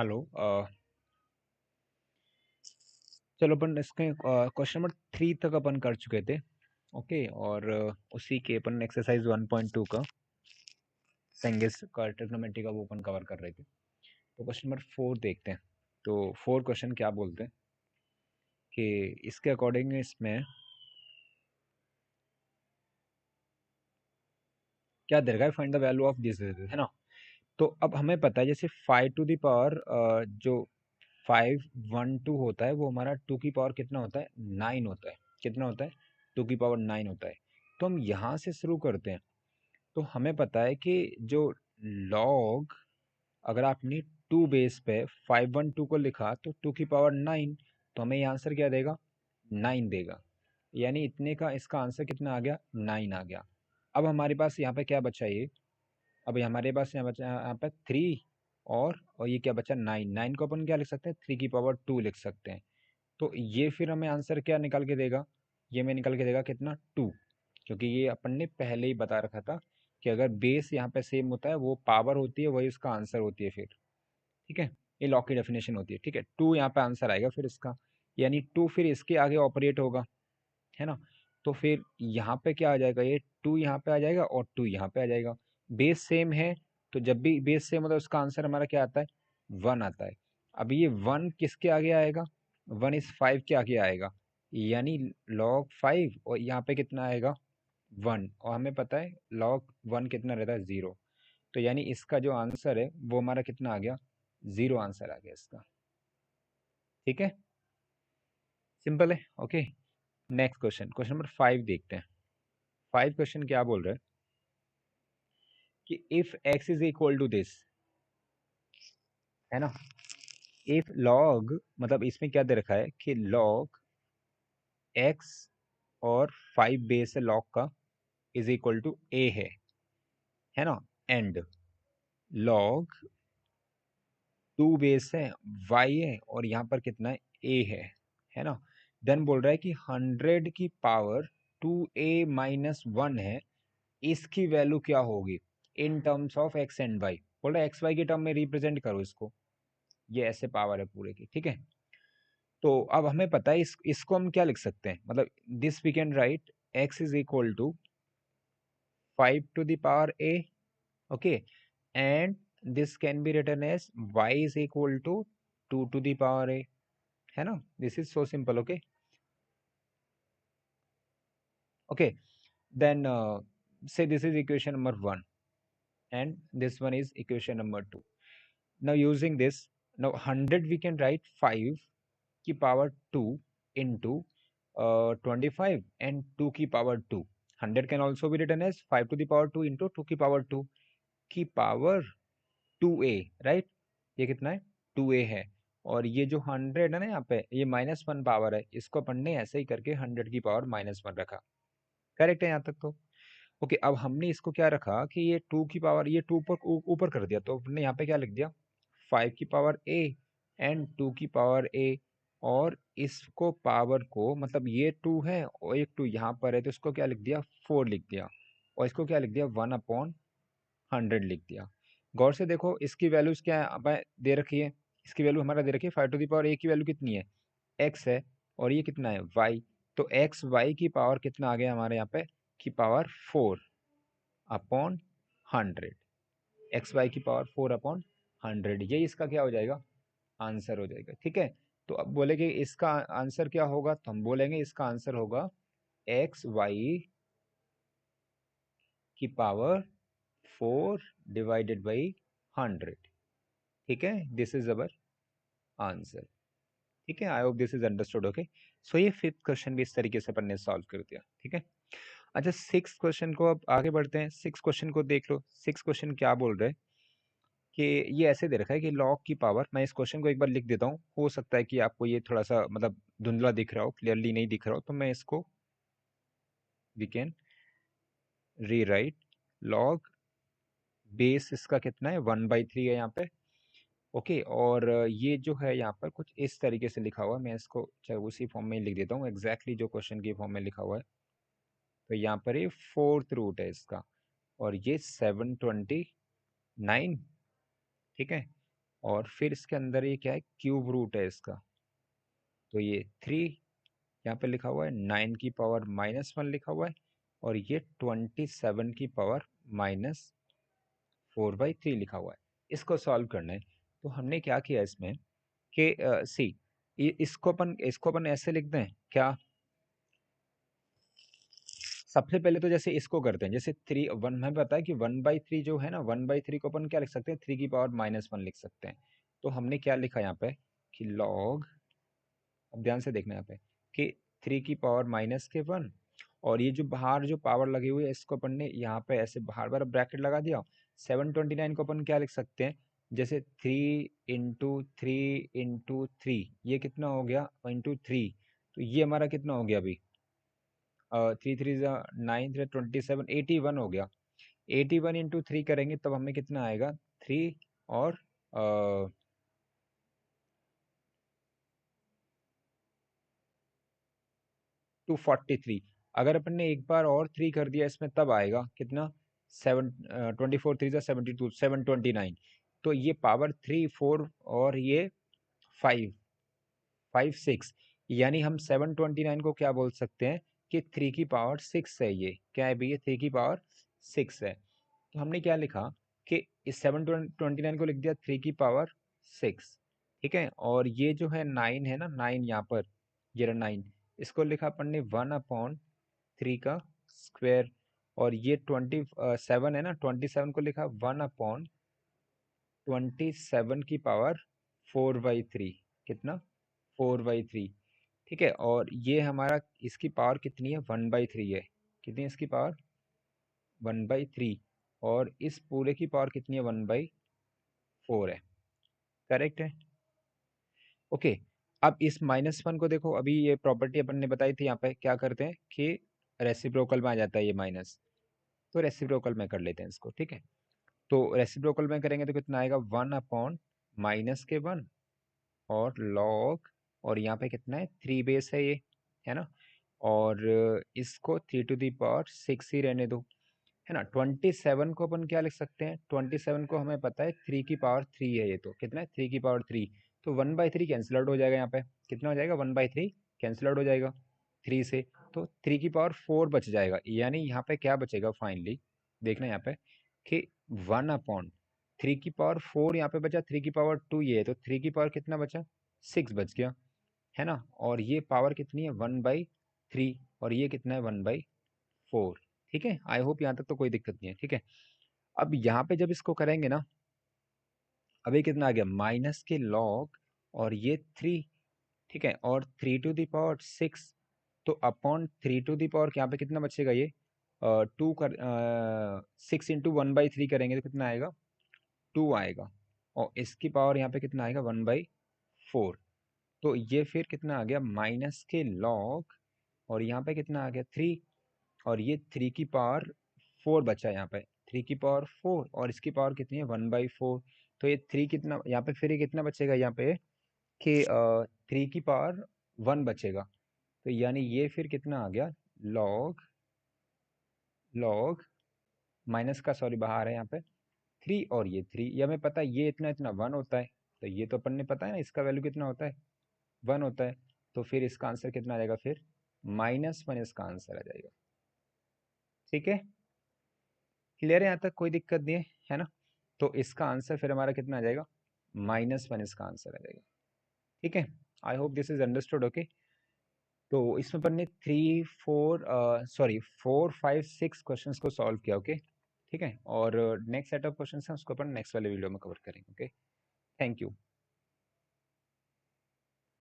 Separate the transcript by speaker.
Speaker 1: Hello. चलो अपन इसके question number 3 तक अपन कर चुके थे। ओके, और उसी के अपन एक्सरसाइज 1.2 का सेंगेस का ट्रिग्नोमेट्री का वो अपन कवर कर रहे थे। तो क्वेश्चन नंबर 4 देखते हैं। तो 4 क्वेश्चन क्या बोलते हैं कि इसके अकॉर्डिंग इसमें क्या दे रखा है, find the value of this, है ना। तो अब हमें पता है जैसे 5 टू द पावर जो 512 होता है वो हमारा 2 की पावर कितना होता है, 9 होता है। कितना होता है, 2 की पावर 9 होता है। तो हम यहाँ से शुरू करते हैं। तो हमें पता है कि जो लॉग, अगर आपने 2 बेस पे 512 को लिखा तो 2 की पावर 9, तो हमें ये आंसर क्या देगा, 9 देगा। यानी इतने का इसका आंसर कितना आ गया, 9 आ गया। अब हमारे पास यहाँ पे क्या बचा, ये अब हमारे पास यहाँ बचा, यहाँ पे 3 और ये क्या बचा, 9। 9 को अपन क्या लिख सकते हैं, 3 की पावर 2 लिख सकते हैं। तो ये फिर हमें आंसर क्या निकाल के देगा, ये हमें निकाल के देगा कितना, 2। क्योंकि ये अपन ने पहले ही बता रखा था कि अगर बेस यहाँ पे सेम होता है, वो पावर होती है, वही उसका आंसर होती है फिर। ठीक है, ये लॉग की डेफिनेशन होती है। ठीक है, 2 यहाँ पे आंसर आएगा फिर इसका, यानी 2 फिर इसके आगे ऑपरेट होगा, है ना। तो फिर यहाँ पे क्या आ जाएगा, ये 2 यहाँ पे आ जाएगा और 2 यहाँ पे आ जाएगा। बेस सेम है, तो जब भी बेस सेम होता है उसका आंसर हमारा क्या आता है, 1 आता है। अब ये 1 किसके आगे आएगा, 1 इस 5 के आगे आएगा, यानी log 5, और यहाँ पे कितना आएगा, 1। और हमें पता है log 1 कितना रहता है, 0। तो यानी इसका जो आंसर है वो हमारा कितना आ गया, 0 आंसर आ गया इसका। ठीक है, सिंपल है। Okay, next question, question number 5 देखते हैं। 5 क्वेश्चन क्या बोल रहे हैं कि if x is equal to this, है ना। इफ log, मतलब इसमें क्या दे रखा है कि log x और 5 बेस है log का इज इक्वल टू a है ना। एंड log 2 बेस है y है और यहाँ पर कितना है, a है ना। देन बोल रहा है कि 100 की पावर 2a माइनस 1 है, इसकी वैल्यू क्या होगी in terms of x and y। बोल रहा है एक्स वाई के टर्म में रिप्रेजेंट करो इसको, ये ऐसे पावर है पूरे की। ठीक है, तो अब हमें पता है इसको हम क्या लिख सकते हैं, मतलब this we can write x is equal to 5 to the power a, okay, and this can be written as y is equal to 2 to the power a, है ना। This is so simple. Okay, okay, then say this is equation number 1 and this one is equation number 2. Now using this, now 100 we can write 5 की power 2 into 25 and 2 की power 2। 100 can also be written as 5 to the power 2 into 2 की power 2 की power 2a, right. ये कितना है, 2a है। और ये जो 100 है ना, यहाँ पे ये -1 पावर है, इसको अपन ने ऐसे ही करके 100 की पावर -1 रखा। करेक्ट है यहाँ तक तो। ओके, अब हमने इसको क्या रखा कि ये 2 की पावर, ये 2 पर ऊपर कर दिया, तो हमने यहाँ पे क्या लिख दिया, 5 की पावर a एंड 2 की पावर a। और इसको पावर को, मतलब ये 2 है और एक 2 यहाँ पर है, तो इसको क्या लिख दिया, 4 लिख दिया। और इसको क्या लिख दिया, 1/100 लिख दिया। गौर से देखो इसकी वैल्यूज क्या है, दे रखी है। इसकी वैल्यू हमारा दे रखी है 5 टू द पावर a की वैल्यू कितनी है, x है, और ये कितना है, y। तो x y की पावर कितना आ गया हमारे यहाँ पे, की पावर 4/100। एक्स वाई की पावर 4/100, ये इसका क्या हो जाएगा, आंसर हो जाएगा। ठीक है, तो अब बोलेंगे इसका आंसर क्या होगा, तो हम बोलेंगे इसका आंसर होगा एक्स वाई की पावर 4 डिवाइडेड बाई 100। ठीक है, दिस इज अवर आंसर। ठीक है, I hope this is understood. Okay, so ये 5th क्वेश्चन भी इस तरीके से अपन ने सॉल्व कर दिया। ठीक है, अच्छा 6th क्वेश्चन को अब आगे बढ़ते हैं। 6th क्वेश्चन को देख लो। 6th क्वेश्चन क्या बोल रहे हैं कि ये ऐसे दे रखा है कि log की पावर, मैं इस क्वेश्चन को एक बार लिख देता हूँ, हो सकता है कि आपको ये थोड़ा सा मतलब धुंधला दिख रहा हो, क्लियरली नहीं दिख रहा हो, तो मैं इसको we can rewrite. log base इसका कितना है, 1/3 है यहाँ पे। ओके, और ये जो है यहाँ पर कुछ इस तरीके से लिखा हुआ है, मैं इसको चाहे उसी फॉर्म में लिख देता हूँ एग्जैक्टली जो क्वेश्चन की फॉर्म में लिखा हुआ है। तो यहाँ पर ये 4th रूट है इसका, और ये 729। ठीक है, और फिर इसके अंदर ये क्या है, क्यूब रूट है इसका, तो ये 3 यहाँ पे लिखा हुआ है, 9 की पावर -1 लिखा हुआ है, और ये 27 की पावर -4/3 लिखा हुआ है। इसको सॉल्व करना है, तो हमने क्या किया इसमें कि सी इसको अपन ऐसे लिख दें क्या। सबसे पहले तो जैसे इसको करते हैं, जैसे 3 1 हमें पता है कि 1/3 जो है ना, 1/3 को अपन क्या लिख सकते हैं, 3 की पावर -1 लिख सकते हैं। तो हमने क्या लिखा यहाँ पे कि लॉग, अब ध्यान से देखना यहाँ पे कि 3 की पावर -1, और ये जो बाहर जो पावर लगी हुई है इसको अपन ने यहाँ पे ऐसे बाहर बार ब्रैकेट लगा दिया। 729 को अपन क्या लिख सकते हैं, जैसे 3 × 3 × 3, ये कितना हो गया, ×3, तो ये हमारा कितना हो गया अभी, 3 3 9 27 81 हो गया। 81 × 3 करेंगे तब हमें कितना आएगा, 3 और 243। अगर अपन ने एक बार और 3 कर दिया इसमें तब आएगा कितना, 24 3 × 72 729। तो ये पावर 3 4 और ये 5 5 6, यानी हम 729 को क्या बोल सकते हैं कि 3 की पावर 6 है। ये क्या है भैया, 3 की पावर 6 है। तो हमने क्या लिखा कि इस 729 को लिख दिया 3 की पावर 6, ठीक है। और ये जो है 9 है ना, 9 यहाँ पर, ये रहा 9, इसको लिखा अपन ने 1/3 का स्क्वायर। और ये 27 है ना, 27 को लिखा 1/27 की पावर 4/3, कितना, 4/3, ठीक है। और ये हमारा इसकी पावर कितनी है, 1/3 है, कितनी है इसकी पावर, 1/3, और इस पूरे की पावर कितनी है, 1/4 है, करेक्ट है। ओके, अब इस -1 को देखो, अभी ये प्रॉपर्टी अपन ने बताई थी, यहाँ पे क्या करते हैं कि रेसिप्रोकल में आ जाता है ये माइनस, तो रेसिप्रोकल में कर लेते हैं इसको, ठीक है। तो रेसिप्रोकल में करेंगे तो कितना आएगा, 1/-1 और लॉग, और यहाँ पे कितना है, 3 बेस है ये, है ना। और इसको 3 to the power 6 ही रहने दो, है ना। 27 को अपन क्या लिख सकते हैं, 27 को हमें पता है 3 की पावर 3 है, ये तो कितना है, 3 की पावर 3, तो 1/3 कैंसिल आउट हो जाएगा, यहाँ पे कितना हो जाएगा, 1/3 कैंसिल आउट हो जाएगा 3 से, तो 3 की पावर 4 बच जाएगा। यानी यहाँ पे क्या बचेगा फाइनली, देखना यहाँ पे कि 1/3 की पावर 4 यहाँ पे बचा, 3 की पावर 2 ये है, तो 3 की पावर कितना बचा, 6 बच गया, है ना। और ये पावर कितनी है, 1/3, और ये कितना है, 1/4, ठीक है। आई होप यहाँ तक तो कोई दिक्कत नहीं है, ठीक है। अब यहाँ पे जब इसको करेंगे ना, अभी कितना आ गया, माइनस के लॉग, और ये 3, ठीक है, और 3 to the power 6, तो अपॉन 3 to the power यहाँ पे कितना बचेगा, ये 2 कर 6 × 1/3 करेंगे तो कितना आएगा, 2 आएगा, और इसकी पावर यहाँ पे कितना आएगा, 1/4, तो ये फिर कितना आ गया, माइनस के लॉग, और यहाँ पे कितना आ गया, 3, और ये 3 की पावर 4 बचा यहाँ पे, 3 की पावर 4, और इसकी पावर कितनी है, 1/4, तो ये 3 कितना यहाँ पे, फिर ये कितना बचेगा यहाँ पे कि 3 की पावर 1 बचेगा, तो यानी ये फिर कितना आ गया, लॉग लॉग माइनस का, सॉरी बाहर है यहाँ पे 3, और ये 3, ये हमें पता है ये इतना इतना 1 होता है, तो ये तो अपन ने पता है ना, इसका वैल्यू कितना होता है, 1 होता है, तो फिर इसका आंसर कितना आ जाएगा, फिर -1 इसका आंसर आ जाएगा, ठीक है। क्लियर है यहाँ तक, कोई दिक्कत नहीं है ना। तो इसका आंसर फिर हमारा कितना आ जाएगा, -1 इसका आंसर आ जाएगा, ठीक है। I hope this is understood, okay. तो इसमें अपन ने 4 5 6 क्वेश्चंस को सॉल्व किया, ओके, ठीक है। और नेक्स्ट सेट ऑफ क्वेश्चंस है उसको अपन नेक्स्ट वाले वीडियो में कवर करेंगे, ओके। Thank you.